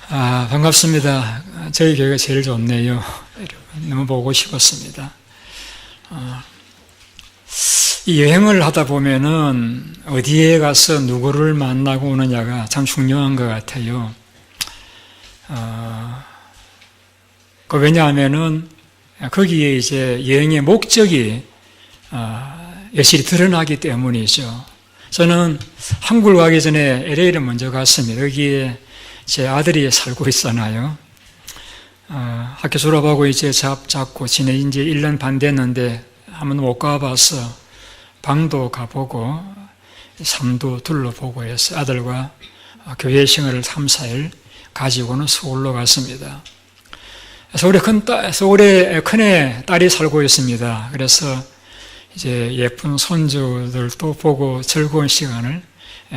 반갑습니다. 저희 교회가 제일 좋네요. 너무 보고 싶었습니다. 이 여행을 하다 보면은 어디에 가서 누구를 만나고 오느냐가 참 중요한 것 같아요. 왜냐하면은 거기에 이제 여행의 목적이 여실히 드러나기 때문이죠. 저는 한국을 가기 전에 LA를 먼저 갔습니다. 여기에 제 아들이 살고 있었나요? 학교 졸업하고 이제 잡고 지낸 지 1년 반 됐는데 한번 못 가봐서 방도 가보고 삶도 둘러보고 해서 아들과 교회 생활을 3, 4일 가지고는 서울로 갔습니다. 서울에 큰애 딸이 살고 있습니다. 그래서 이제 예쁜 손주들도 보고 즐거운 시간을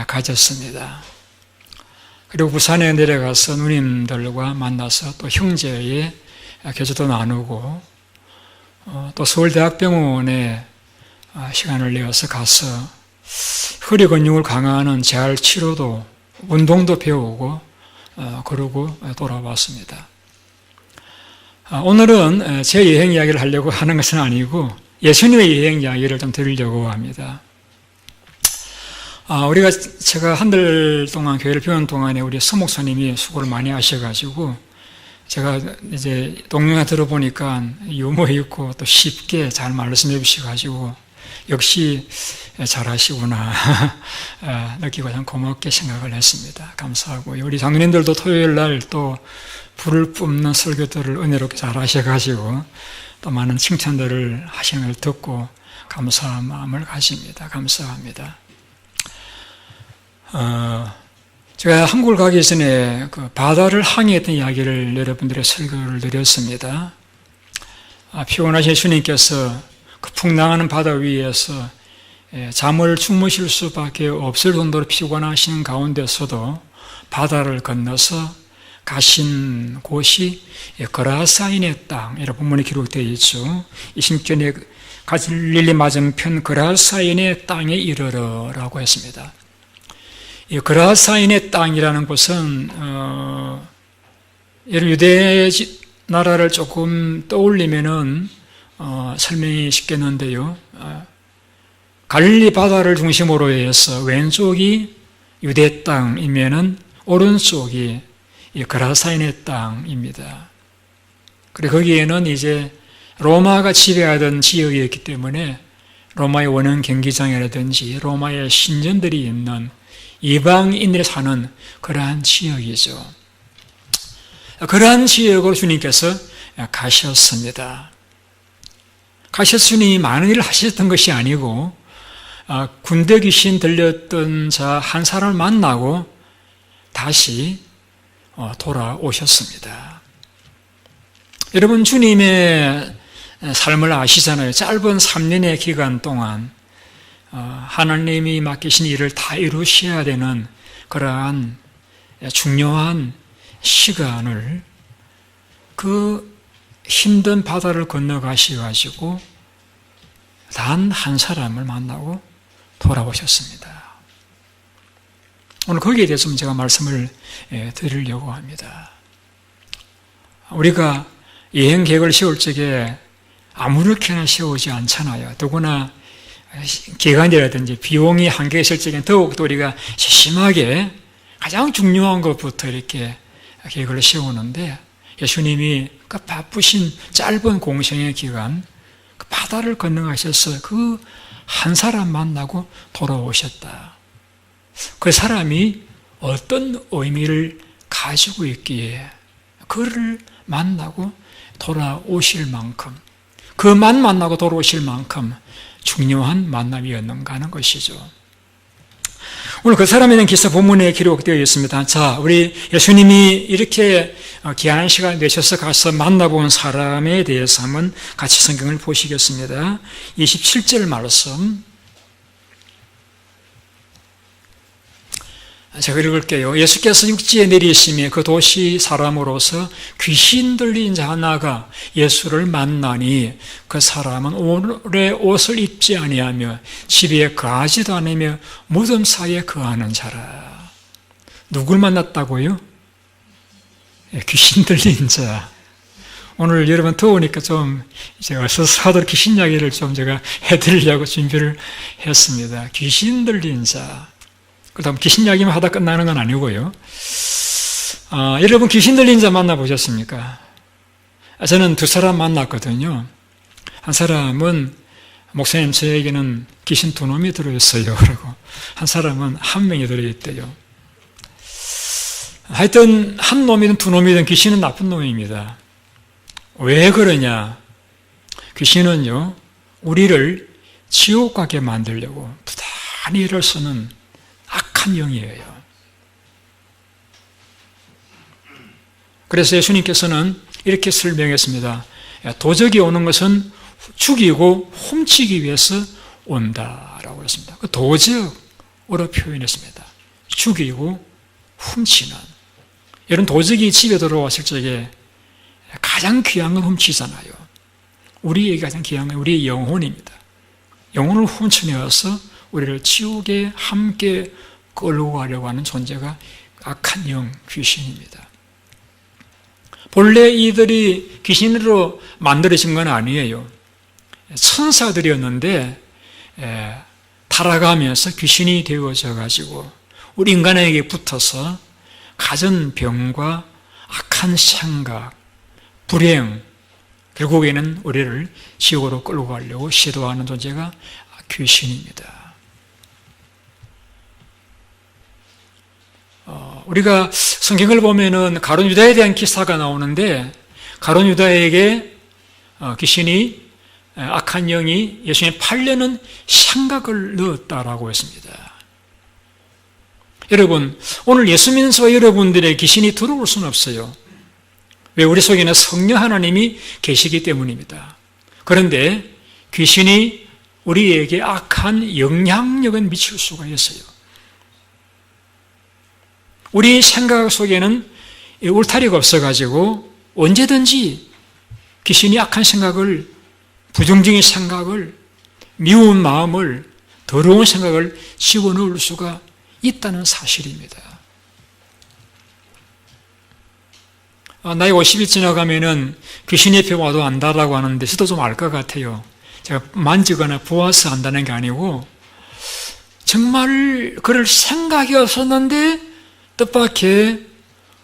가졌습니다. 그리고 부산에 내려가서 누님들과 만나서 또 형제의 교제도 나누고 또 서울대학병원에 시간을 내어서 가서 허리 근육을 강화하는 재활 치료도 운동도 배우고 그러고 돌아왔습니다. 오늘은 제 여행 이야기를 하려고 하는 것은 아니고 예수님의 여행 이야기를 좀 드리려고 합니다. 제가 한 달 동안 교회를 배우는 동안에 우리 서목사님이 수고를 많이 하셔가지고 제가 이제 동영상 들어보니까 유머 있고 또 쉽게 잘 말씀해 주셔가지고 역시 잘하시구나 느끼고 참 고맙게 생각을 했습니다. 감사하고요. 우리 장로님들도 토요일 날 또 불을 뿜는 설교들을 은혜롭게 잘 하셔가지고 또 많은 칭찬들을 하시는 걸 듣고 감사한 마음을 가집니다. 감사합니다. 제가 한국을 가기 전에 그 바다를 항해했던 이야기를 여러분들의 설교를 드렸습니다. 피곤하신 예수님께서 그 풍랑하는 바다 위에서 잠을 주무실 수밖에 없을 정도로 피곤하신 가운데서도 바다를 건너서 가신 곳이 그라사인의 땅이라고 본문에 기록되어 있죠. 20절에 갈릴리 맞은편 그라사인의 땅에 이르러라고 했습니다. 이 그라사인의 땅이라는 곳은 유대 나라를 조금 떠올리면은 설명이 쉽겠는데요. 갈릴리 바다를 중심으로 해서 왼쪽이 유대 땅이면은 오른쪽이 이 그라사인의 땅입니다. 그리고 거기에는 이제 로마가 지배하던 지역이었기 때문에 로마의 원형 경기장이라든지 로마의 신전들이 있는 이방인들이 사는 그러한 지역이죠. 그러한 지역으로 주님께서 가셨습니다. 가셔서 주님이 많은 일을 하셨던 것이 아니고 군대 귀신 들렸던 자 한 사람을 만나고 다시 돌아오셨습니다. 여러분 주님의 삶을 아시잖아요. 짧은 3년의 기간 동안 하나님이 맡기신 일을 다 이루셔야 되는 그러한 중요한 시간을 그 힘든 바다를 건너가셔가지고 단 한 사람을 만나고 돌아오셨습니다. 오늘 거기에 대해서 제가 말씀을 드리려고 합니다. 우리가 여행 계획을 세울 적에 아무렇게나 세우지 않잖아요. 더구나 기간이라든지 비용이 한계가 있을 적엔 더욱더 우리가 세심하게 가장 중요한 것부터 이렇게 계획을 세우는데 예수님이 그 바쁘신 짧은 공생의 기간 그 바다를 건너가셔서 그 한 사람 만나고 돌아오셨다. 그 사람이 어떤 의미를 가지고 있기에 그를 만나고 돌아오실 만큼 그만 만나고 돌아오실 만큼 중요한 만남이었는가 하는 것이죠. 오늘 그 사람에 대한 기사 본문에 기록되어 있습니다. 자, 우리 예수님이 이렇게 귀한 시간 내셔서 가서 만나본 사람에 대해서 한번 같이 성경을 보시겠습니다. 27절 말씀 제가 읽을게요. 예수께서 육지에 내리시며 그 도시 사람으로서 귀신 들린 자 하나가 예수를 만나니 그 사람은 오래 옷을 입지 아니하며 집에 거하지도 않으며 무덤 사이에 거하는 자라. 누굴 만났다고요? 귀신 들린 자. 오늘 여러분 더우니까 좀 제가 서서하도록 귀신 이야기를 좀 제가 해드리려고 준비를 했습니다. 귀신 들린 자. 그다음 귀신 이야기만 하다 끝나는 건 아니고요. 여러분 귀신 들린 자 만나보셨습니까? 저는 두 사람 만났거든요. 한 사람은 목사님 저에게는 귀신 두 놈이 들어있어요. 그러고 한 사람은 한 명이 들어있대요. 하여튼 한 놈이든 두 놈이든 귀신은 나쁜 놈입니다. 왜 그러냐? 귀신은요, 우리를 지옥 가게 만들려고 부단히 애를 쓰는 악한 영이에요. 그래서 예수님께서는 이렇게 설명했습니다. 도적이 오는 것은 죽이고 훔치기 위해서 온다라고 했습니다. 그 도적으로 표현했습니다. 죽이고 훔치는. 여러분 도적이 집에 들어왔을 적에 가장 귀한 건 훔치잖아요. 우리에게 가장 귀한 건 우리의 영혼입니다. 영혼을 훔쳐내어서 우리를 지옥에 함께 끌고 가려고 하는 존재가 악한 영, 귀신입니다. 본래 이들이 귀신으로 만들어진 건 아니에요. 천사들이었는데 타락하면서 귀신이 되어져 가지고 우리 인간에게 붙어서 가진 병과 악한 생각, 불행, 결국에는 우리를 지옥으로 끌고 가려고 시도하는 존재가 귀신입니다. 우리가 성경을 보면은 가룟 유다에 대한 기사가 나오는데 가룟 유다에게 귀신이 악한 영이 예수님 팔려는 생각을 넣었다라고 했습니다. 여러분, 오늘 예수 믿는 저와 여러분들의 귀신이 들어올 수는 없어요. 왜? 우리 속에는 성령 하나님이 계시기 때문입니다. 그런데 귀신이 우리에게 악한 영향력은 미칠 수가 있어요. 우리 생각 속에는 울타리가 없어가지고 언제든지 귀신이 악한 생각을, 부정적인 생각을, 미운 마음을, 더러운 생각을 집어넣을 수가 있다는 사실입니다. 나이 50이 지나가면은 귀신 옆에 와도 안다라고 하는데 저도 좀 알 것 같아요. 제가 만지거나 보아서 안다는 게 아니고 정말 그럴 생각이 없었는데 뜻밖의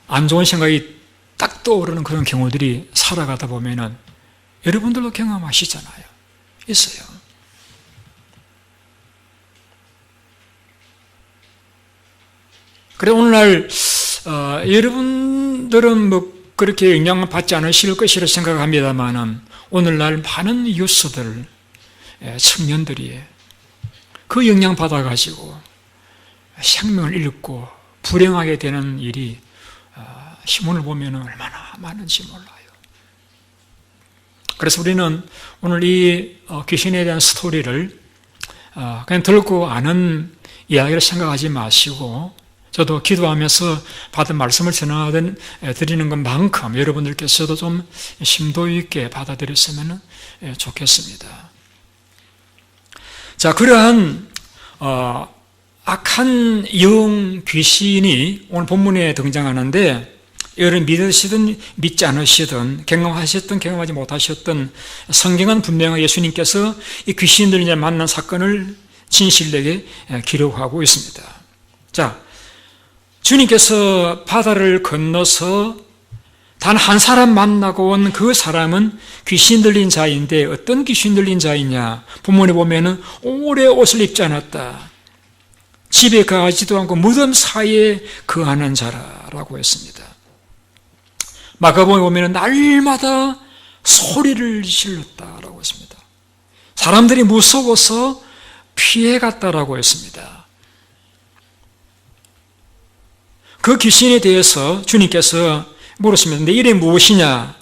안 좋은 생각이 딱 떠오르는 그런 경우들이 살아가다 보면은 여러분들도 경험하시잖아요. 있어요. 그래 오늘날 여러분들은 뭐 그렇게 영향을 받지 않으실 것이라 생각합니다만은 오늘날 많은 뉴스들, 청년들이 그 영향 받아가지고 생명을 잃고 불행하게 되는 일이 신문을 보면 얼마나 많은지 몰라요. 그래서 우리는 오늘 이 귀신에 대한 스토리를 그냥 들고 아는 이야기를 생각하지 마시고 저도 기도하면서 받은 말씀을 전해드리는 것만큼 여러분들께서도 좀 심도 있게 받아들였으면 좋겠습니다. 자, 그러한 악한 영 귀신이 오늘 본문에 등장하는데 여러분 믿으시든 믿지 않으시든 경험하셨든 경험하지 못하셨든 성경은 분명히 예수님께서 이 귀신들을 만난 사건을 진실되게 기록하고 있습니다. 자, 주님께서 바다를 건너서 단 한 사람 만나고 온 그 사람은 귀신 들린 자인데 어떤 귀신 들린 자이냐? 본문에 보면은 오래 옷을 입지 않았다. 집에 가지도 않고 무덤 사이에 거하는 자라고 했습니다. 마가복음에 보면은 날마다 소리를 질렀다라고 했습니다. 사람들이 무서워서 피해갔다라고 했습니다. 그 귀신에 대해서 주님께서 물었습니다. 내 이름이 무엇이냐?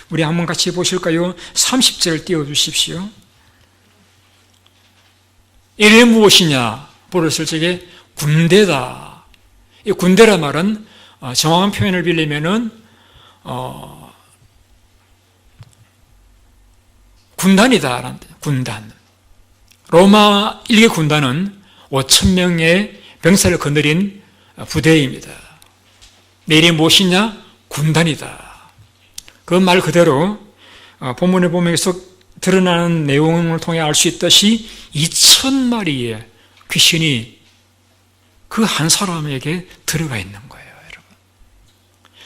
우리 한번 같이 보실까요? 30절 띄워주십시오. 이름이 무엇이냐? 물었을 적에 군대다. 이 군대라 말은 정확한 표현을 빌리면은 군단이다. 군단. 로마 일개 군단은 5,000명의 병사를 거느린 부대입니다. 내 이름이 무엇이냐? 군단이다. 그 말 그대로 본문에 보면 계속 드러나는 내용을 통해 알 수 있듯이 2,000마리의 귀신이 그 한 사람에게 들어가 있는 거예요, 여러분.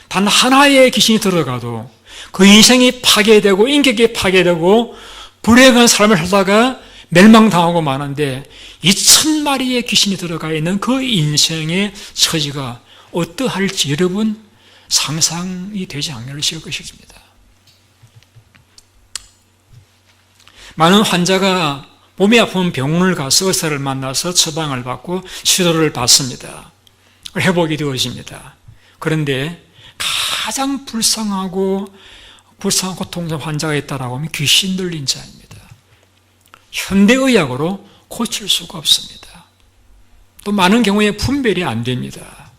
단 하나의 귀신이 들어가도 그 인생이 파괴되고 인격이 파괴되고 불행한 삶을 살다가 멸망당하고 마는데 2,000마리의 귀신이 들어가 있는 그 인생의 처지가 어떠할지 여러분 상상이 되지 않으실 것입니다. 많은 환자가 몸이 아픈 병원을 가서 의사를 만나서 처방을 받고 치료를 받습니다. 회복이 되어집니다. 그런데 가장 불쌍하고 고통스러운 환자가 있다라고 하면 귀신 들린 자입니다. 현대의학으로 고칠 수가 없습니다. 또 많은 경우에 분별이 안 됩니다.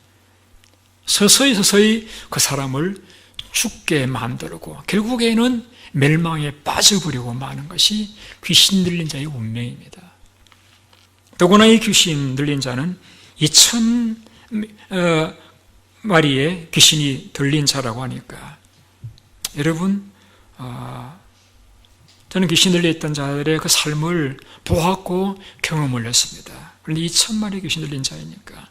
서서히 그 사람을 죽게 만들고 결국에는 멸망에 빠져버리고 마는 것이 귀신 들린 자의 운명입니다. 더구나 이 귀신 들린 자는 2,000마리의 귀신이 들린 자라고 하니까 여러분 저는 귀신 들려있던 자들의 그 삶을 보았고 경험을 했습니다. 그런데 2,000마리 귀신 들린 자이니까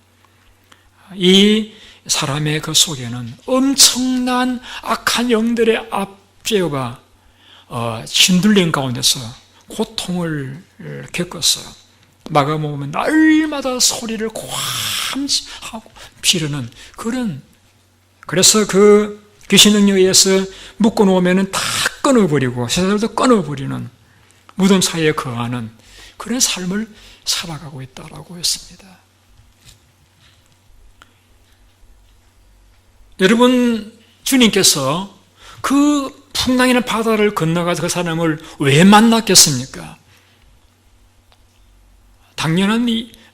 이 사람의 그 속에는 엄청난 악한 영들의 압제가 짓눌린 가운데서 고통을 겪었어요. 마가복음 보면 날마다 소리를 고함하고 지르는 그래서 그 귀신 능력에 의해서 묶어놓으면 다 끊어버리고 세상도 끊어버리는 무덤 사이에 거하는 그런 삶을 살아가고 있다라고 했습니다. 여러분, 주님께서 그 풍랑이나 바다를 건너가서 그 사람을 왜 만났겠습니까? 당연한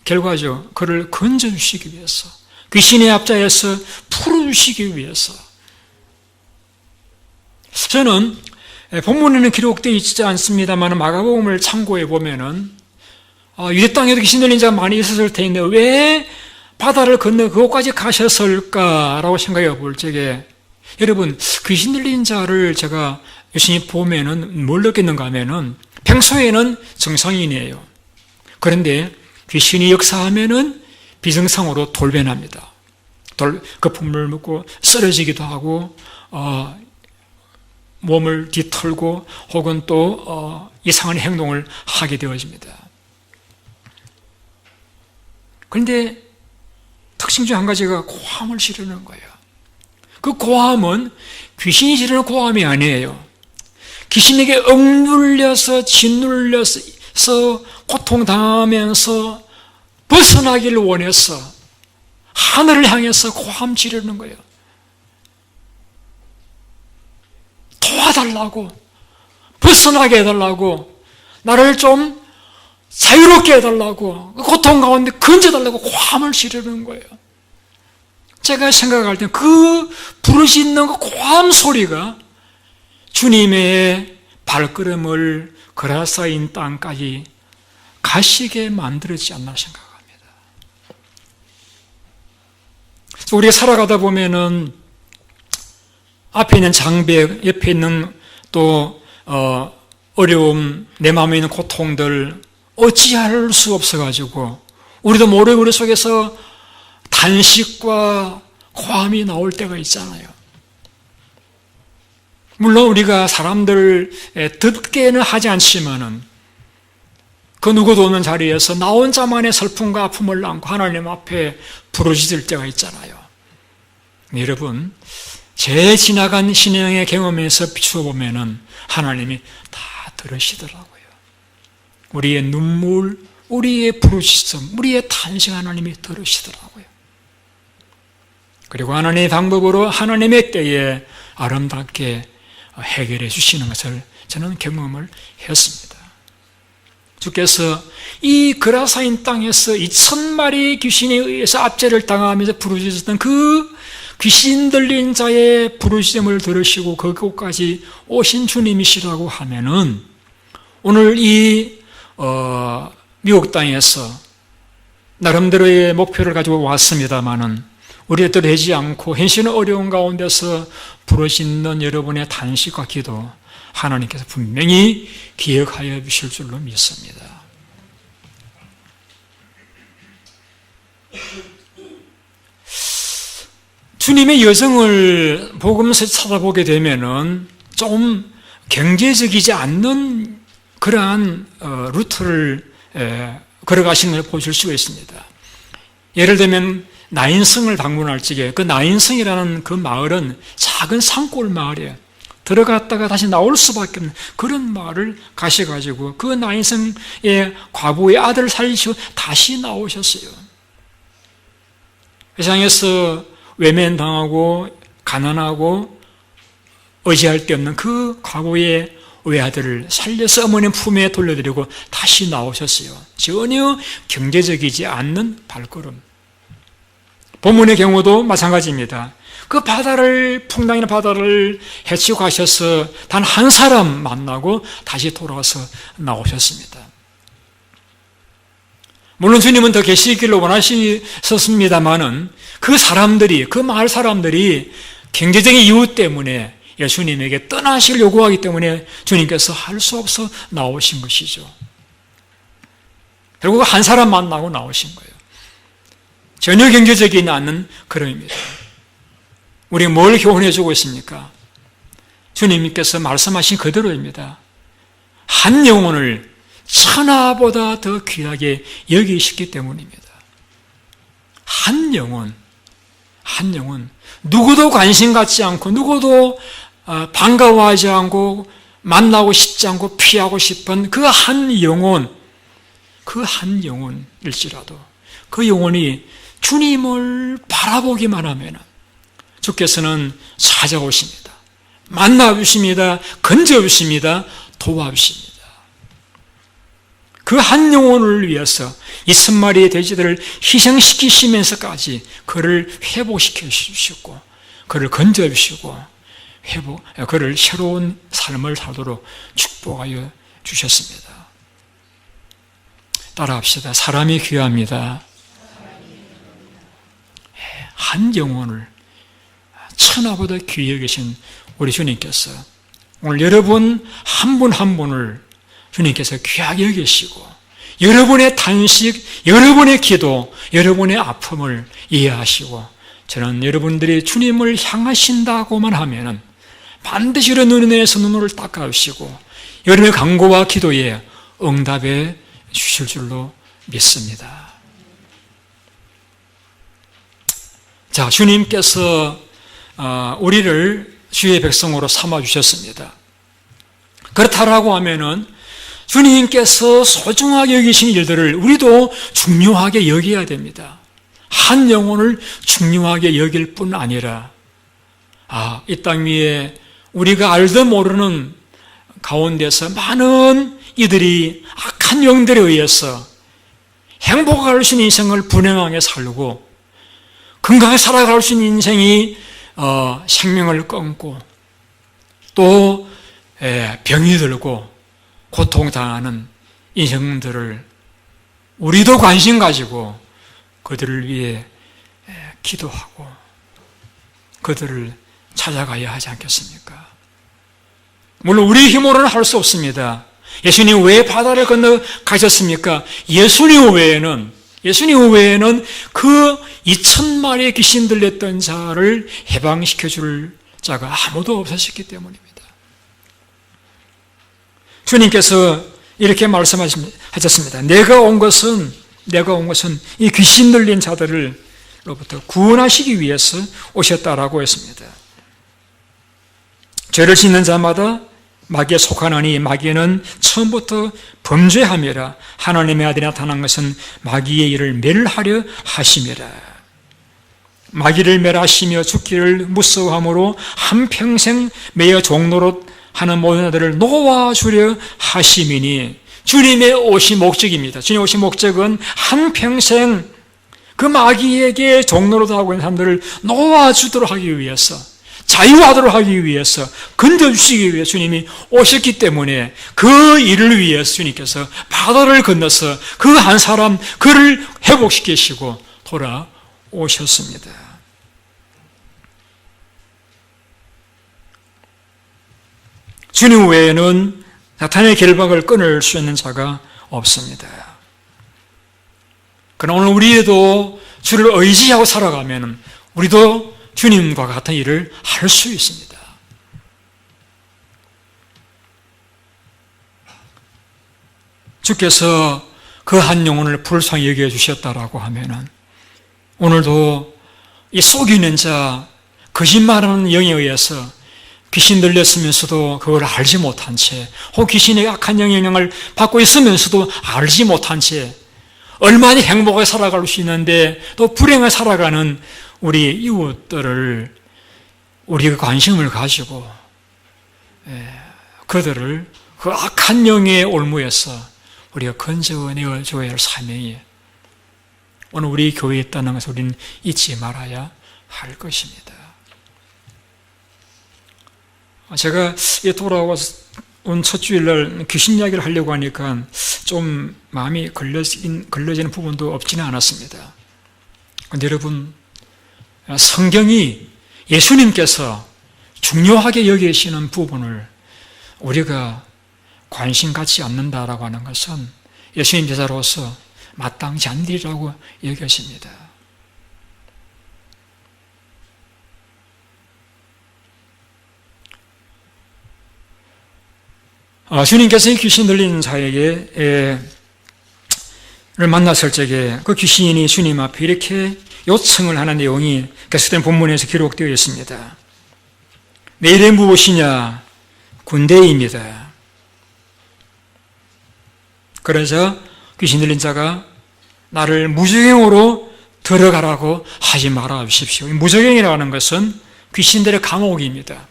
결과죠. 그를 건져주시기 위해서, 귀신의 압자에서 풀어주시기 위해서. 저는 본문에는 기록되어 있지 않습니다만 마가복음을 참고해 보면은 유대 땅에도 귀신 들린 자가 많이 있었을 텐데 왜 바다를 건너 그곳까지 가셨을까라고 생각해 볼 적에 여러분 귀신 들린 자를 제가 유심히 보면은 뭘 느꼈는가 하면은 평소에는 정상인이에요. 그런데 귀신이 역사하면은 비정상으로 돌변합니다. 거품을 묻고 쓰러지기도 하고 몸을 뒤틀고 혹은 또 이상한 행동을 하게 되어집니다. 그런데 특징 중 한 가지가 고함을 지르는 거예요. 그 고함은 귀신이 지르는 고함이 아니에요. 귀신에게 억눌려서 짓눌려서 고통당하면서 벗어나기를 원해서 하늘을 향해서 고함 지르는 거예요. 도와달라고, 벗어나게 해달라고, 나를 좀 자유롭게 해달라고, 고통 가운데 건져달라고 고함을 지르는 거예요. 제가 생각할 때 그 부르짖는 그 고함 소리가 주님의 발걸음을 그라사인 땅까지 가시게 만들었지 않나 생각합니다. 우리가 살아가다 보면은 앞에 있는 장벽, 옆에 있는 또 어려움, 내 마음에 있는 고통들 어찌할 수 없어가지고 우리도 모르게 우리 속에서 단식과 고함이 나올 때가 있잖아요. 물론 우리가 사람들 듣게는 하지 않지만은 그 누구도 없는 자리에서 나 혼자만의 슬픔과 아픔을 안고 하나님 앞에 부르짖을 때가 있잖아요. 여러분, 제 지나간 신앙의 경험에서 비추어 보면은 하나님이 다 들으시더라고요. 우리의 눈물, 우리의 부르짖음, 우리의 탄식 하나님이 들으시더라고요. 그리고 하나님의 방법으로 하나님의 때에 아름답게 해결해 주시는 것을 저는 경험을 했습니다. 주께서 이 그라사인 땅에서 2,000마리 귀신에 의해서 압제를 당하면서 부르짖었던 그 귀신 들린 자의 부르짖음을 들으시고 그곳까지 오신 주님이시라고 하면은 오늘 이 미국 땅에서 나름대로의 목표를 가지고 왔습니다마는 우리 뜻대로 되지 않고 현실은 어려운 가운데서 부르짖는 여러분의 단식과 기도, 하나님께서 분명히 기억하여 주실 줄로 믿습니다. 주님의 여정을 복음서에 찾아보게 되면은 좀 경제적이지 않는 그러한 루트를 걸어가시는 걸 보실 수가 있습니다. 예를 들면 나인성을 방문할 적에 그 나인성이라는 그 마을은 작은 산골 마을이에요. 들어갔다가 다시 나올 수밖에 없는 그런 마을을 가셔가지고 그 나인성의 과부의 아들을 살리시고 다시 나오셨어요. 세상에서 외면당하고 가난하고 의지할 데 없는 그 과부의 외아들을 살려서 어머님 품에 돌려드리고 다시 나오셨어요. 전혀 경제적이지 않는 발걸음. 본문의 경우도 마찬가지입니다. 그 바다를, 풍랑이나 바다를 헤치고 가셔서 단 한 사람 만나고 다시 돌아와서 나오셨습니다. 물론 주님은 더 계시기를 원하셨습니다만은 그 사람들이, 그 마을 사람들이 경제적인 이유 때문에 예수님에게 떠나실 요구하기 때문에 주님께서 할 수 없어 나오신 것이죠. 결국 한 사람 만나고 나오신 거예요. 전혀 경제적이지 않는 그림입니다. 우리 뭘 교훈해 주고 있습니까? 주님께서 말씀하신 그대로입니다. 한 영혼을 천하보다 더 귀하게 여기시기 때문입니다. 한 영혼, 누구도 관심 갖지 않고 누구도 반가워하지 않고 만나고 싶지 않고 피하고 싶은 그 한 영혼일지라도 그 영혼이 주님을 바라보기만 하면 주께서는 찾아오십니다. 만나주십니다. 건져주십니다. 도와주십니다. 그 한 영혼을 위해서 20마리의 돼지들을 희생시키시면서까지 그를 회복시켜 주시고 그를 건져주시고 그를 새로운 삶을 살도록 축복하여 주셨습니다. 따라합시다. 사람이 귀합니다. 한 영혼을 천하보다 귀히 여기신 우리 주님께서 오늘 여러분 한 분 한 분을 주님께서 귀하게 여기시고 여러분의 단식, 여러분의 기도, 여러분의 아픔을 이해하시고 저는 여러분들이 주님을 향하신다고만 하면 반드시 여러분 눈에서 눈물을 닦아주시고 여러분의 간구와 기도에 응답해 주실 줄로 믿습니다. 자, 주님께서 우리를 주의 백성으로 삼아주셨습니다. 그렇다라고 하면은 주님께서 소중하게 여기신 일들을 우리도 중요하게 여겨야 됩니다. 한 영혼을 중요하게 여길 뿐 아니라 이 땅 위에 우리가 알도 모르는 가운데서 많은 이들이 악한 영들에 의해서 행복할 수 있는 인생을 불행하게 살고 건강하게 살아갈 수 있는 인생이 생명을 끊고 또 병이 들고 고통당하는 인생들을 우리도 관심 가지고 그들을 위해 기도하고 그들을 찾아가야 하지 않겠습니까? 물론 우리 힘으로는 할 수 없습니다. 예수님 왜 바다를 건너 가셨습니까? 예수님 외에는 그 2,000마리의 귀신 들렸던 자를 해방시켜 줄 자가 아무도 없었기 때문입니다. 주님께서 이렇게 말씀하셨습니다. 내가 온 것은 이 귀신 들린 자들로부터 구원하시기 위해서 오셨다라고 했습니다. 죄를 짓는 자마다 마귀에 속하나니 마귀는 처음부터 범죄함이라 하나님의 아들이 나타난 것은 마귀의 일을 멸하려 하심이라. 마귀를 멸하시며 죽기를 무서워함으로 한평생 매여 종노릇 하는 모든 자들을 놓아주려 하심이니 주님의 오신 목적입니다. 주님의 오신 목적은 한평생 그 마귀에게 종노릇하고 있는 사람들을 놓아주도록 하기 위해서 자유하도록 하기 위해서 건져주시기 위해 주님이 오셨기 때문에 그 일을 위해서 주님께서 바다를 건너서 그 한 사람 그를 회복시키시고 돌아오셨습니다. 주님 외에는 사탄의 결박을 끊을 수 있는 자가 없습니다. 그러나 오늘 우리도 주를 의지하고 살아가면 우리도 주님과 같은 일을 할 수 있습니다. 주께서 그 한 영혼을 불쌍히 여겨 주셨다라고 하면은 오늘도 이 속이는 자, 거짓말하는 영에 의해서 귀신 들렸으면서도 그걸 알지 못한 채, 혹 귀신의 악한 영향을 받고 있으면서도 알지 못한 채 얼마나 행복하게 살아갈 수 있는데 또 불행하게 살아가는 우리 이웃들을 우리가 관심을 가지고 그들을 그 악한 영의 올무에서 우리가 건져내어 줘야 할 사명이 오늘 우리 교회에 있다는 것을 우리는 잊지 말아야 할 것입니다. 제가 돌아와서 온 첫 주일날 귀신 이야기를 하려고 하니까 좀 마음이 걸려지는 부분도 없지는 않았습니다. 그런데 여러분, 성경이 예수님께서 중요하게 여기시는 부분을 우리가 관심 갖지 않는다라고 하는 것은 예수님 제자로서 마땅치 않은 일이라고 여겨집니다. 주님께서 이 귀신 들린 자에게 를 만났을 적에 그 귀신이 주님 앞에 이렇게 요청을 하는 내용이 계속된 본문에서 기록되어 있습니다. 내 이름이 무엇이냐? 군대입니다. 그래서 귀신 들린 자가 나를 무저갱으로 들어가라고 하지 말아 주십시오. 무저갱이라고 하는 것은 귀신들의 감옥입니다.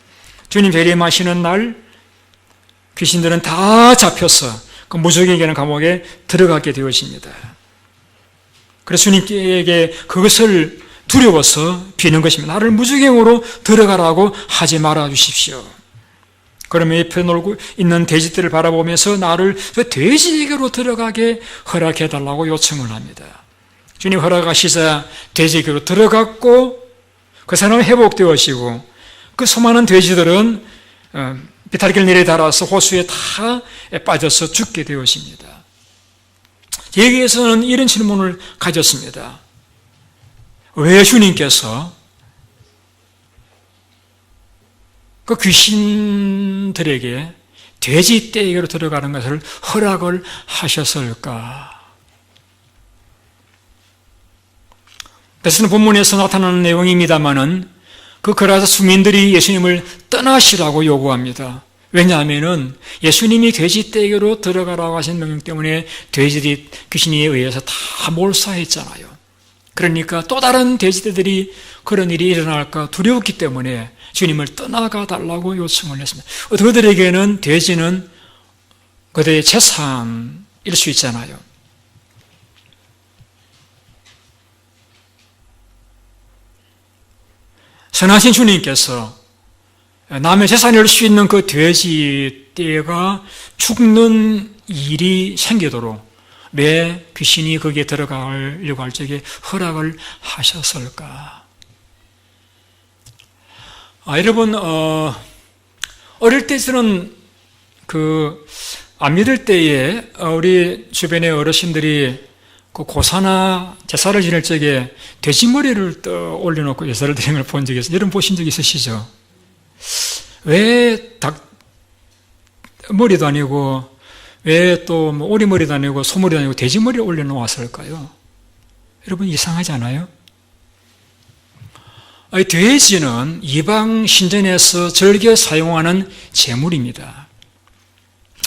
주님 재림하시는 날 귀신들은 다 잡혀서 그 무저갱이라는 감옥에 들어가게 되어집니다. 그래서 주님께 그것을 두려워서 비는 것입니다. 나를 무저갱으로 들어가라고 하지 말아 주십시오. 그러면 옆에 놀고 있는 돼지들을 바라보면서 나를 그 돼지에게로 들어가게 허락해달라고 요청을 합니다. 주님 허락하시자 돼지에게로 들어갔고 그 사람은 회복되어지고 그 수많은 돼지들은 비탈길 내려 달아서 호수에 다 빠져서 죽게 되어집니다. 여기에서는 이런 질문을 가졌습니다. 왜 주님께서 그 귀신들에게 돼지 떼에게로 들어가는 것을 허락을 하셨을까? 그래서 본문에서 나타나는 내용입니다만은 그 거라사 수민들이 예수님을 떠나시라고 요구합니다. 왜냐하면은 예수님이 돼지 떼에게로 들어가라고 하신 명령 때문에 돼지들이 귀신에 의해서 다 몰사했잖아요. 그러니까 또 다른 돼지들이 그런 일이 일어날까 두려웠기 때문에 주님을 떠나가 달라고 요청을 했습니다. 그들에게는 돼지는 그들의 재산일 수 있잖아요. 선하신 주님께서 남의 재산일 수 있는 그 돼지떼가 죽는 일이 생기도록 왜 귀신이 거기에 들어가려고 할 적에 허락을 하셨을까? 여러분, 어릴 때 저는 안 믿을 때에 우리 주변의 어르신들이 그 고사나 제사를 지낼 적에 돼지머리를 올려놓고 예사를 드리는 걸 본 적이 있어요. 여러분 보신 적 있으시죠? 왜 닭머리도 아니고 왜 또 오리머리도 아니고 소머리도 아니고 돼지머리를 올려놓았을까요? 여러분 이상하지 않아요? 돼지는 이방 신전에서 즐겨 사용하는 제물입니다.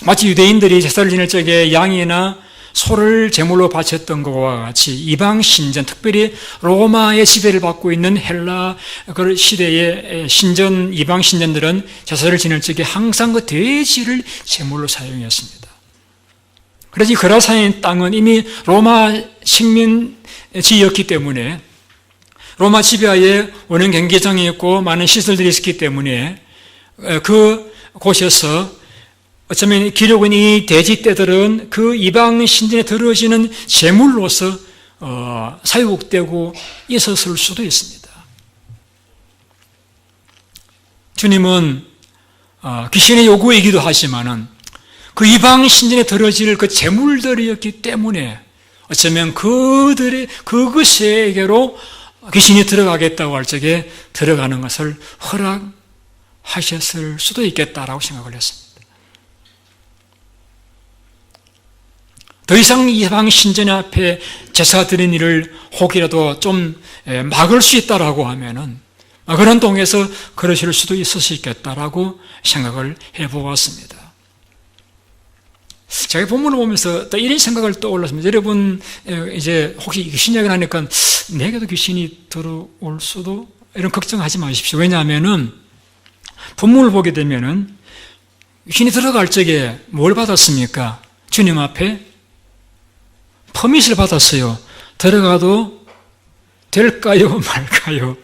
마치 유대인들이 제사를 지낼 적에 양이나 소를 제물로 바쳤던 것과 같이 이방 신전, 특별히 로마의 지배를 받고 있는 헬라 그 시대의 신전, 이방 신전들은 제사를 지낼 적에 항상 그 돼지를 제물로 사용했습니다. 그래서 이 거라사의 땅은 이미 로마 식민지였기 때문에 로마 지배하에 원형 경기장이 있고 많은 시설들이 있었기 때문에 그 곳에서 어쩌면 기록은 이 돼지떼들은 그 이방 신전에 들어지는 제물로서 사육되고 있었을 수도 있습니다. 주님은 귀신의 요구이기도 하지만은 그 이방 신전에 들어질 그 제물들이었기 때문에 어쩌면 그것에게로 귀신이 들어가겠다고 할 적에 들어가는 것을 허락하셨을 수도 있겠다라고 생각을 했습니다. 더 이상 이방 신전 앞에 제사 드린 일을 혹이라도 좀 막을 수 있다라고 하면은 그런 동에서 그러실 수도 있을 수 있겠다라고 생각을 해보았습니다. 제가 본문을 보면서 또 이런 생각을 떠올랐습니다. 여러분, 이제 혹시 귀신 이야기를 하니까 내게도 귀신이 들어올 수도 이런 걱정하지 마십시오. 왜냐하면은 본문을 보게 되면은 귀신이 들어갈 적에 뭘 받았습니까? 주님 앞에 퍼밋을 받았어요. 들어가도 될까요? 말까요?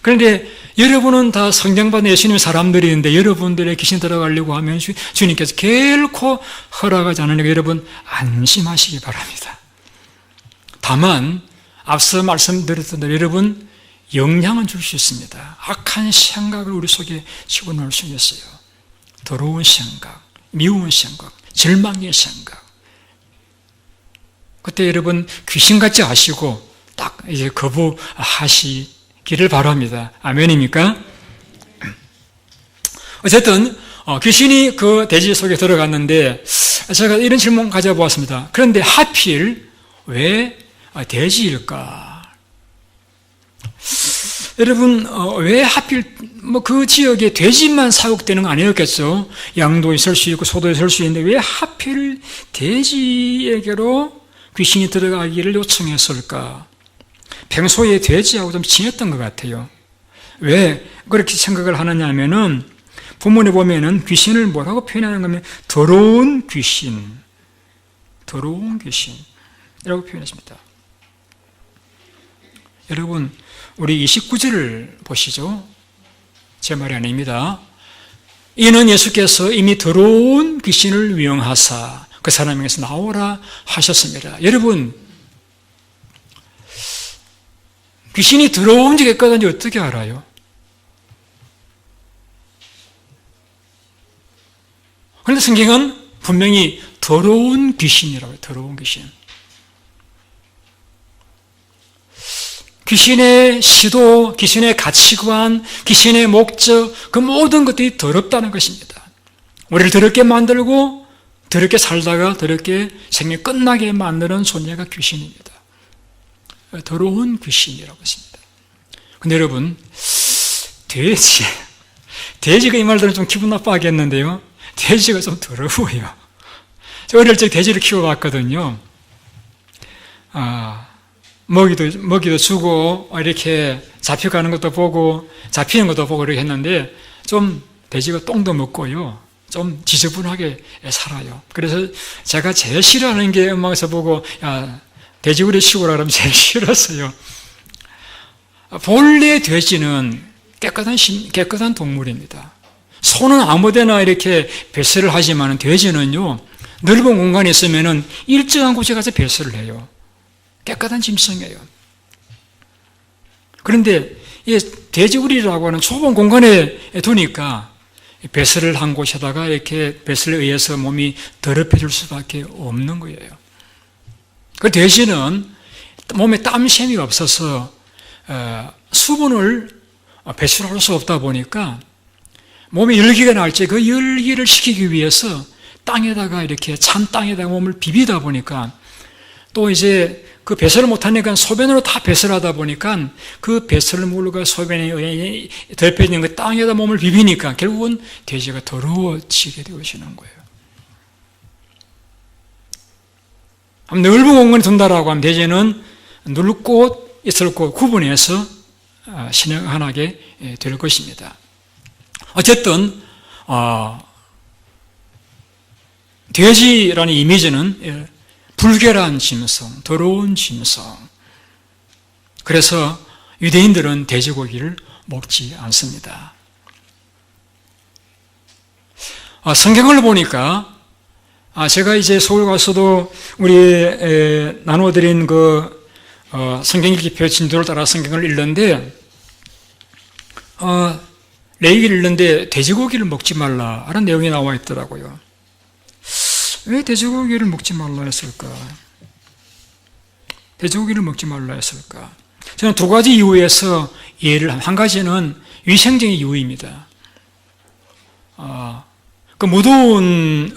그런데 여러분은 다 성경받은 예수님의 사람들인데 여러분들의 귀신 들어가려고 하면 주님께서 결코 허락하지 않으니까 여러분 안심하시기 바랍니다. 다만 앞서 말씀드렸던 대로 여러분 영향은 줄 수 있습니다. 악한 생각을 우리 속에 집어넣을 수 있어요. 더러운 생각, 미운 생각, 절망의 생각. 그때 여러분 귀신같이 아시고 딱 이제 거부하시기를 바랍니다. 아멘입니까? 어쨌든 귀신이 그 돼지 속에 들어갔는데 제가 이런 질문 가져보았습니다. 그런데 하필 왜 돼지일까? 여러분 왜 하필 그 지역에 돼지만 사육되는 거 아니었겠죠? 양도 있을 수 있고 소도 있을 수 있는데 왜 하필 돼지에게로 귀신이 들어가기를 요청했을까? 평소에 돼지하고 좀 친했던 것 같아요. 왜 그렇게 생각을 하느냐 하면은 본문에 보면은 귀신을 뭐라고 표현하는 거면 더러운 귀신이라고 표현했습니다. 여러분 우리 29절을 보시죠. 제 말이 아닙니다. 이는 예수께서 이미 더러운 귀신을 명하사 그 사람에게서 나오라 하셨습니다. 여러분 귀신이 들어온지 겠거든지 어떻게 알아요? 그런데 성경은 분명히 더러운 귀신이라고 해요. 더러운 귀신. 귀신의 시도, 귀신의 가치관, 귀신의 목적, 그 모든 것들이 더럽다는 것입니다. 우리를 더럽게 만들고 더럽게 살다가 더럽게 생명 끝나게 만드는 존재가 귀신입니다. 더러운 귀신이라고 했습니다. 근데 여러분, 돼지가 이 말 들으면 좀 기분 나빠하겠는데요. 돼지가 좀 더러워요. 저 어릴 적 돼지를 키워봤거든요. 먹이도 주고, 이렇게 잡혀가는 것도 보고, 잡히는 것도 보고 이렇게 했는데, 좀 돼지가 똥도 먹고요. 좀 지저분하게 살아요. 그래서 제가 제일 싫어하는 게 엄마에서 보고, 야, 돼지우리 치우라 그러면 제일 싫었어요. 본래 돼지는 깨끗한 동물입니다. 소는 아무데나 이렇게 배설을 하지만 돼지는요, 넓은 공간에 있으면은 일정한 곳에 가서 배설을 해요. 깨끗한 짐승이에요. 그런데 이 돼지우리라고 하는 좁은 공간에 두니까 배설을 한 곳에다가 이렇게 배설에 의해서 몸이 더럽혀질 수밖에 없는 거예요. 그 돼지는 몸에 땀샘이 없어서 수분을 배출할 수 없다 보니까 몸에 열기가 날 때 그 열기를 식히기 위해서 땅에다가 이렇게 찬 땅에다가 몸을 비비다 보니까 또 이제 그 배설을 못하니까 소변으로 다 배설하다 보니까 그 배설물과 소변에 의해 덮여있는 그 땅에다 몸을 비비니까 결국은 돼지가 더러워지게 되시는 거예요. 넓은 공간에 둔다라고 하면 돼지는 누를 곳, 있을 곳 구분해서 신령하게 될 것입니다. 어쨌든 돼지라는 이미지는 불결한 짐승, 더러운 짐승. 그래서 유대인들은 돼지고기를 먹지 않습니다. 성경을 보니까 제가 이제 서울 가서도 우리 나눠드린 그 성경 읽기표 진도를 따라 성경을 읽는데 레위기를 읽는데 돼지고기를 먹지 말라라는 내용이 나와 있더라고요. 왜 돼지고기를 먹지 말라 했을까? 돼지고기를 먹지 말라 했을까? 저는 두 가지 이유에서 이해를 한 가지는 위생적인 이유입니다. 그 무더운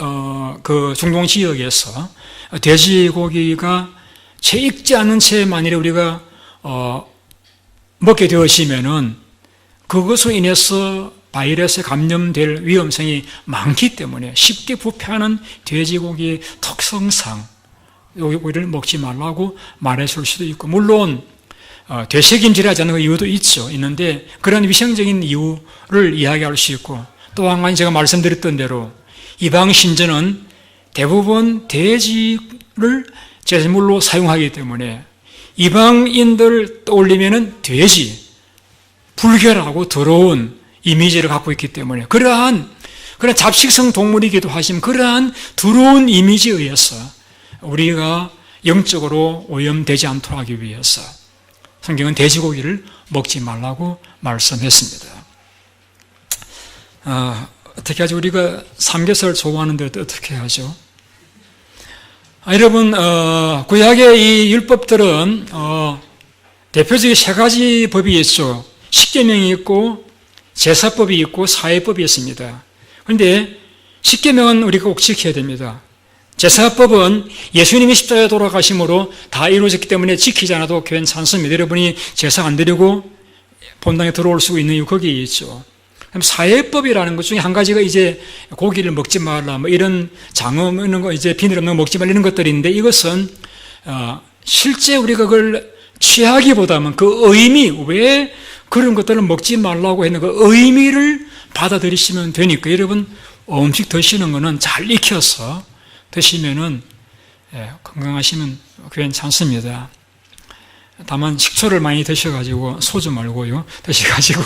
그 중동 지역에서 돼지고기가 채 익지 않은 채 만일에 우리가 먹게 되어지면은 그것으로 인해서 바이러스에 감염될 위험성이 많기 때문에 쉽게 부패하는 돼지고기의 특성상 고기를 먹지 말라고 말했을 수도 있고, 물론 되새김질하지 않는 이유도 있는데 그런 위생적인 이유를 이야기할 수 있고, 또 한 가지 제가 말씀드렸던 대로 이방 신전은 대부분 돼지를 제물로 사용하기 때문에 이방인들 떠올리면은 돼지, 불결하고 더러운 이미지를 갖고 있기 때문에 그러한 잡식성 동물이기도 하지만 그러한 더러운 이미지에 의해서 우리가 영적으로 오염되지 않도록 하기 위해서 성경은 돼지고기를 먹지 말라고 말씀했습니다. 어떻게 하죠? 우리가 삼겹살 좋아하는데 어떻게 하죠? 여러분, 구약의 이 율법들은 대표적인 세 가지 법이 있죠. 십계명이 있고 제사법이 있고 사회법이 있습니다. 그런데 십계명은 우리가 꼭 지켜야 됩니다. 제사법은 예수님이 십자가에 돌아가심으로 다 이루어졌기 때문에 지키지 않아도 괜찮습니다. 여러분이 제사 안 드리고 본당에 들어올 수 있는 이유 거기에 있죠. 그럼 사회법이라는 것 중에 한 가지가 이제 고기를 먹지 말라, 뭐 이런 장어, 이런 거, 이제 비늘 없는 거 먹지 말라 이런 것들이 있는데, 이것은 실제 우리가 그걸 취하기보다는 그 의미, 왜 그런 것들을 먹지 말라고 했는 그 의미를 받아들이시면 되니까, 여러분 음식 드시는 거는 잘 익혀서 드시면은 건강하시면 괜찮습니다. 다만 식초를 많이 드셔가지고 소주 말고요 드셔가지고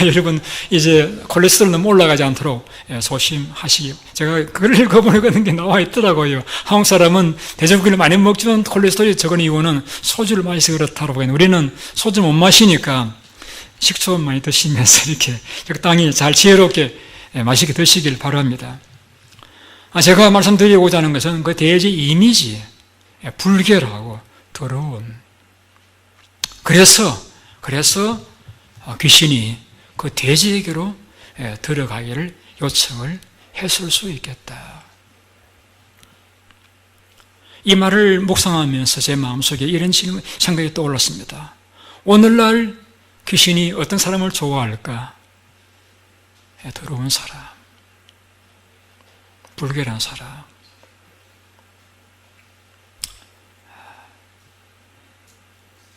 여러분 이제 콜레스테롤 너무 올라가지 않도록 조심하시기. 제가 글을 읽어보는 게 나와 있더라고요. 한국 사람은 돼지고기를 많이 먹지만 콜레스테롤이 적은 이유는 소주를 마셔서 그렇다고 해요. 우리는 소주 못 마시니까 식초 많이 드시면서 이렇게 적당히 잘 지혜롭게 맛있게 드시길 바랍니다. 제가 말씀드리고자 하는 것은 그 돼지 이미지, 불결하고 더러운, 그래서 귀신이 그 돼지에게로 들어가기를 요청을 했을 수 있겠다. 이 말을 묵상하면서 제 마음속에 이런 생각이 떠올랐습니다. 오늘날 귀신이 어떤 사람을 좋아할까? 더러운 사람, 불결한 사람.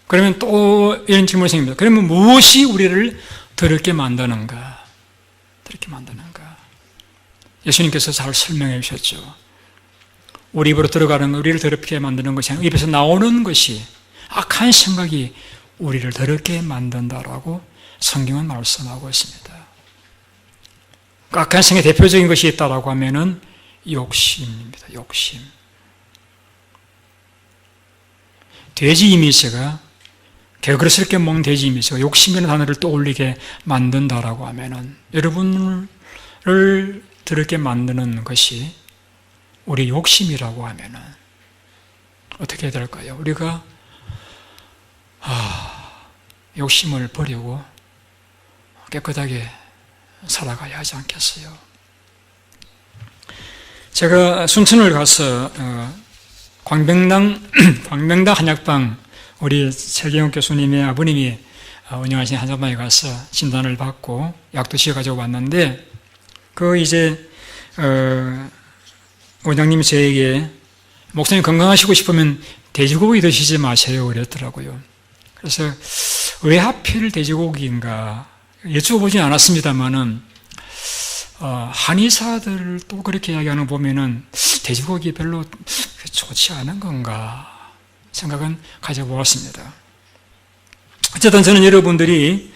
그러면 또 이런 질문이 생깁니다. 그러면 무엇이 우리를 더럽게 만드는가? 더럽게 만드는가? 예수님께서 잘 설명해 주셨죠. 우리 입으로 들어가는 것, 우리를 더럽게 만드는 것이 아니라 입에서 나오는 것이, 악한 생각이 우리를 더럽게 만든다라고 성경은 말씀하고 있습니다. 그 악한 생각의 대표적인 것이 있다라고 하면은 욕심입니다. 욕심. 돼지 이미지가, 개그스럽게 먹는 돼지 이미지가 욕심이라는 단어를 떠올리게 만든다라고 하면은, 여러분을 더럽게 만드는 것이 우리 욕심이라고 하면은 어떻게 해야 될까요? 우리가 욕심을 버리고 깨끗하게 살아가야 하지 않겠어요? 제가 순천을 가서 광명당 한약방, 우리 최경욱 교수님의 아버님이 운영하신 한약방에 가서 진단을 받고 약도 지어가지고 왔는데, 이제 원장님이 저에게 목사님 건강하시고 싶으면 돼지고기 드시지 마세요 그랬더라고요. 그래서 왜 하필 돼지고기인가 여쭤보진 않았습니다만은 한의사들 또 그렇게 이야기하는 거 보면은 돼지고기 별로 좋지 않은 건가 생각은 가져보았습니다. 어쨌든 저는 여러분들이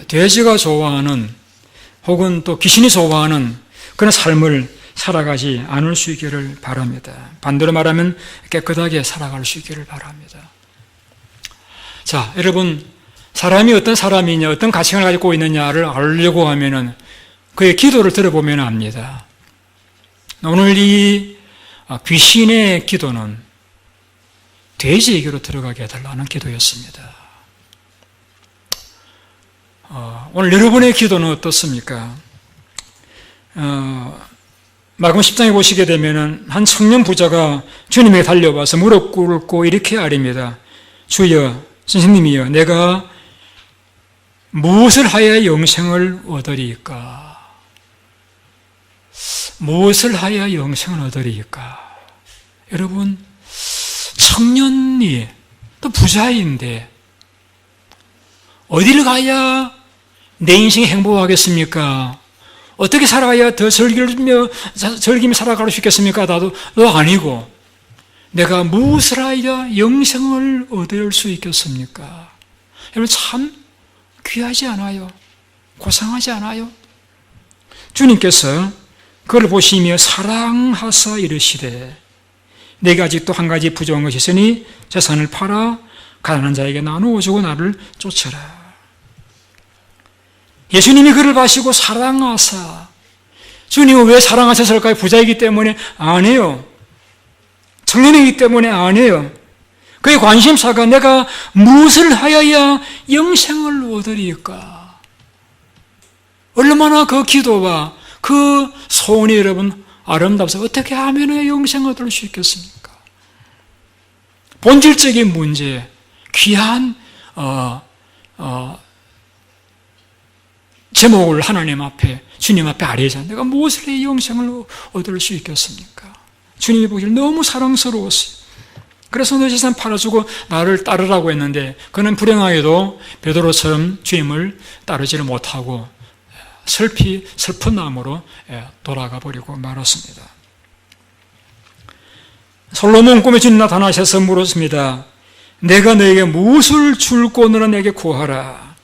돼지가 좋아하는 혹은 또 귀신이 좋아하는 그런 삶을 살아가지 않을 수 있기를 바랍니다. 반대로 말하면 깨끗하게 살아갈 수 있기를 바랍니다. 자, 여러분, 사람이 어떤 사람이냐, 어떤 가치관을 가지고 있느냐를 알려고 하면은 그의 기도를 들어보면 압니다. 오늘 이 귀신의 기도는 돼지에게로 들어가게 해달라는 기도였습니다. 오늘 여러분의 기도는 어떻습니까? 마가복음 10장에 보시게 되면은 한 청년 부자가 주님에게 달려와서 무릎 꿇고 이렇게 아뢰입니다. 주여, 선생님이여, 내가 무엇을 하여 영생을 얻으리이까? 무엇을 하여 영생을 얻으리이까? 여러분, 청년이 또 부자인데 어디를 가야 내 인생이 행복하겠습니까? 어떻게 살아야 더 즐기며 살아갈 수 있겠습니까? 나도 아니고 내가 무엇을 하여 영생을 얻을 수 있겠습니까? 여러분 참 귀하지 않아요? 고상하지 않아요? 주님께서 그걸 보시며 사랑하사 이르시되 내가 아직도 한 가지 부족한 것이 있으니 재산을 팔아 가난한 자에게 나누어 주고 나를 쫓아라. 예수님이 그를 봐시고 사랑하사. 주님은 왜 사랑하셨을까요? 부자이기 때문에? 아니에요. 청년이기 때문에? 아니에요. 그의 관심사가 내가 무엇을 하여야 영생을 얻으리까? 얼마나 그 기도와 그 소원이 여러분 아름답서 어떻게 하면 영생을 얻을 수 있겠습니까? 본질적인 문제, 귀한 제목을 하나님 앞에, 주님 앞에 아뢰자. 내가 무엇을 해 영생을 얻을 수 있겠습니까? 주님이 보기를 너무 사랑스러웠어요. 그래서 너 재산 팔아주고 나를 따르라고 했는데 그는 불행하게도 베드로처럼 주님을 따르지를 못하고 슬픈 마음으로 돌아가 버리고 말았습니다. 솔로몬 꿈에 주님 나타나셔서 물었습니다. 내가 너에게 무엇을 줄고 너는 내게 구하라.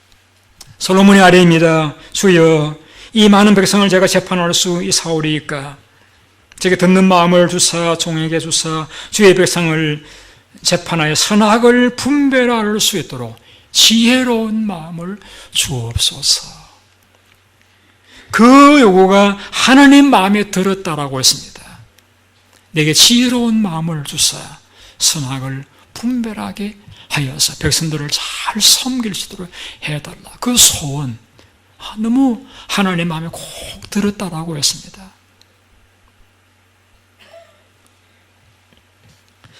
솔로몬의 아뢰입니다. 주여, 이 많은 백성을 제가 재판할 수 있사오리이까? 제게 듣는 마음을 주사 종에게 주사 주의 백성을 재판하여 선악을 분별할 수 있도록 지혜로운 마음을 주옵소서. 그 요구가 하나님 마음에 들었다라고 했습니다. 내게 지혜로운 마음을 주사 선악을 분별하게 하여서 백성들을 잘 섬길 수 있도록 해달라. 그 소원 너무 하나님 마음에 꼭 들었다라고 했습니다.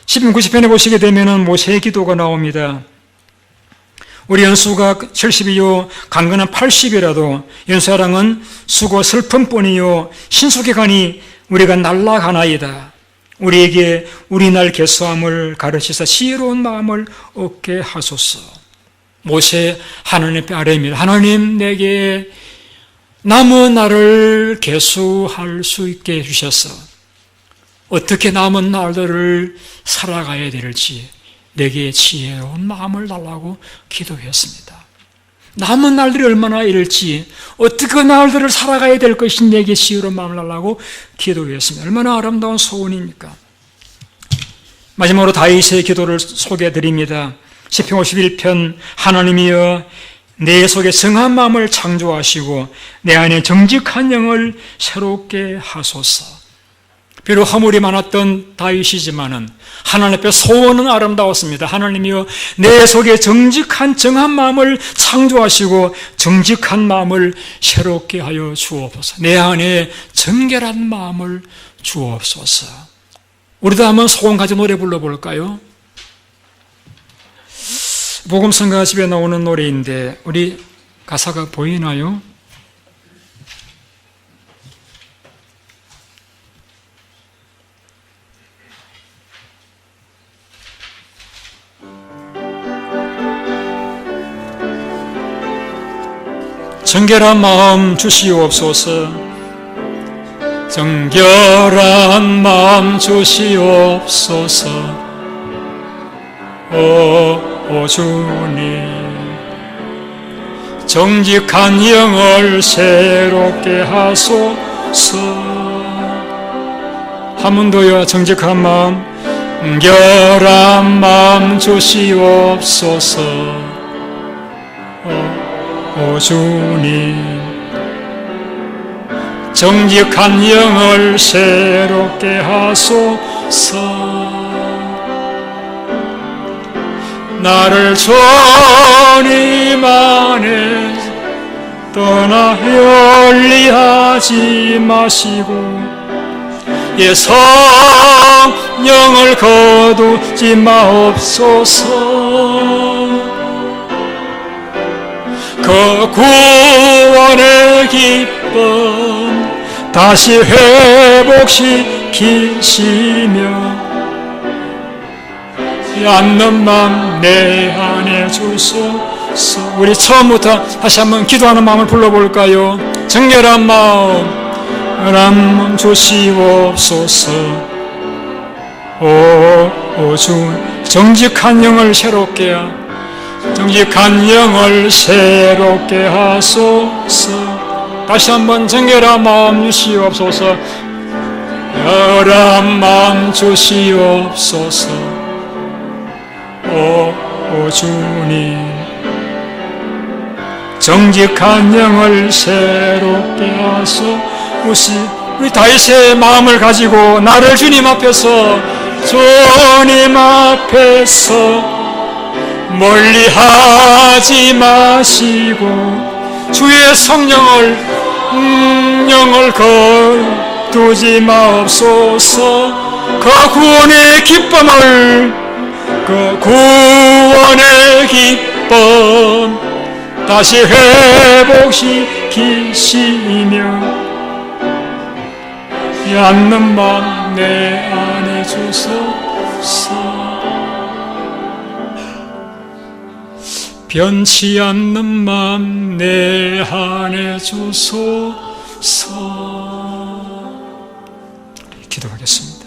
시편 90편에 보시게 되면 모세의 기도가 나옵니다. 우리 연수가 70이요 강건한 80이라도 연수야랑은 수고 슬픔뿐이요 신속히 가니 우리가 날아가나이다. 우리에게 우리 날 개수함을 가르치사 지혜로운 마음을 얻게 하소서. 모세 하나님 앞에 아뢰입니다. 하나님, 내게 남은 날을 개수할 수 있게 해주셔서 어떻게 남은 날들을 살아가야 될지 내게 지혜로운 마음을 달라고 기도했습니다. 남은 날들이 얼마나 이럴지, 어떻게 그 날들을 살아가야 될 것인지 내게 지혜로운 마음을 달라고 기도했습니다. 얼마나 아름다운 소원입니까? 마지막으로 다윗의 기도를 소개해드립니다. 시편 51편 하나님이여 내 속에 정한 마음을 창조하시고 내 안에 정직한 영을 새롭게 하소서. 비록 허물이 많았던 다윗이지만은 하나님 앞에 소원은 아름다웠습니다. 하나님이여 내 속에 정직한 정한 마음을 창조하시고 정직한 마음을 새롭게 하여 주옵소서. 내 안에 정결한 마음을 주옵소서. 우리도 한번 소원 가지고 노래 불러볼까요? 복음성가 집에 나오는 노래인데 우리 가사가 보이나요? 정결한 마음 주시옵소서. 정결한 마음 주시옵소서. 오 주님, 정직한 영을 새롭게 하소서. 한 번 더요. 정직한 마음, 정결한 마음 주시옵소서. 오 주님, 정직한 영을 새롭게 하소서. 나를 주님 안에 떠나 열리하지 마시고 예 성령을 거두지 마옵소서. 그 구원의 기쁨 다시 회복시키시며 않는 마음 내 안에 주소서. 우리 처음부터 다시 한번 기도하는 마음을 불러볼까요? 정결한 마음 주시옵소서. 오 주, 정직한 영을 새롭게 정직한 영을 새롭게 하소서. 다시 한번 정결한 마음 주시옵소서. 열한 마음 주시옵소서. 오 주님, 정직한 영을 새롭게 하소. 우리 다윗의 마음을 가지고 나를 주님 앞에서 멀리하지 마시고 주의 성령을 거두지 마옵소서. 그 구원의 기쁨 다시 회복시키시며 않는 마음 내 안에 주소서. 변치 않는 마음 내 안에 주소서. 기도하겠습니다.